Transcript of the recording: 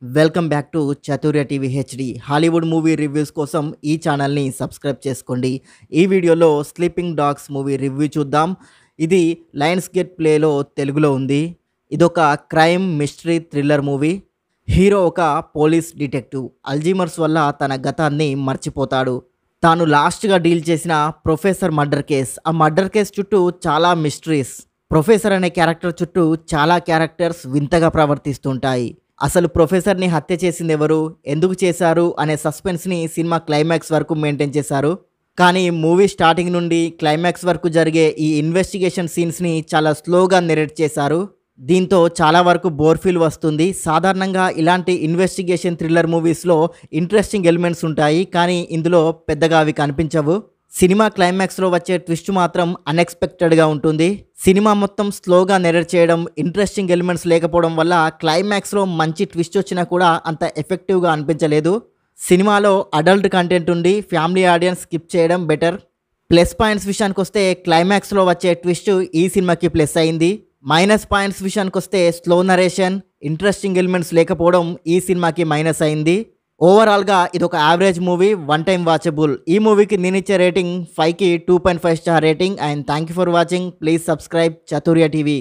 Welcome back to చతుర్య TV HD. Hollywood movie reviews కోసం ఈ ఛానల్ని సబ్స్క్రైబ్ చేసుకోండి. ఈ వీడియోలో స్లీపింగ్ డాగ్స్ మూవీ రివ్యూ చూద్దాం. ఇది లయన్స్ గేట్ ప్లేలో తెలుగులో ఉంది. ఇదొక crime mystery thriller movie. Hero ఒక పోలీస్ డిటెక్టివ్. అల్జీమర్స్ వల్ల తన గతాన్ని మర్చిపోతాడు. తాను లాస్ట్గా డీల్ చేసిన ప్రొఫెసర్ మర్డర్ కేస్, ఆ మర్డర్ కేస్ చుట్టూ చాలా మిస్టరీస్. ప్రొఫెసర్ అనే క్యారెక్టర్ చుట్టూ చాలా క్యారెక్టర్స్ వింతగా ప్రవర్తిస్తుంటాయి. అసలు ప్రొఫెసర్ని హత్య చేసింది ఎవరు, ఎందుకు చేశారు అనే సస్పెన్స్ని సినిమా క్లైమాక్స్ వరకు మెయింటైన్ చేశారు. కానీ మూవీ స్టార్టింగ్ నుండి క్లైమాక్స్ వరకు జరిగే ఈ ఇన్వెస్టిగేషన్ సీన్స్ని చాలా స్లోగా నెరేట్ చేశారు. దీంతో చాలా వరకు బోర్ ఫీల్ వస్తుంది. సాధారణంగా ఇలాంటి ఇన్వెస్టిగేషన్ థ్రిల్లర్ మూవీస్లో ఇంట్రెస్టింగ్ ఎలిమెంట్స్ ఉంటాయి, కానీ ఇందులో పెద్దగా అవి కనిపించవు. సినిమా క్లైమాక్స్లో వచ్చే ట్విస్ట్ మాత్రం అన్ఎక్స్పెక్టెడ్గా ఉంటుంది. సినిమా మొత్తం స్లోగా నెరేట్ చేయడం, ఇంట్రెస్టింగ్ ఎలిమెంట్స్ లేకపోవడం వల్ల క్లైమాక్స్లో మంచి ట్విస్ట్ వచ్చినా కూడా అంత ఎఫెక్టివ్గా అనిపించలేదు. సినిమాలో అడల్ట్ కంటెంట్ ఉండి ఫ్యామిలీ ఆడియన్స్ స్కిప్ చేయడం బెటర్. ప్లస్ పాయింట్స్ విషయానికి వస్తే క్లైమాక్స్లో వచ్చే ట్విస్ట్ ఈ సినిమాకి ప్లస్ అయింది. మైనస్ పాయింట్స్ విషయానికి వస్తే స్లో నరేషన్, ఇంట్రెస్టింగ్ ఎలిమెంట్స్ లేకపోవడం ఈ సినిమాకి మైనస్ అయింది. ఓవరాల్గా ఇది ఒక average movie, one time watchable. ఈ మూవీకి నేను ఇచ్చే రేటింగ్ 5కి 2.5 star rating. And thank you for watching. Please subscribe చతుర్య TV.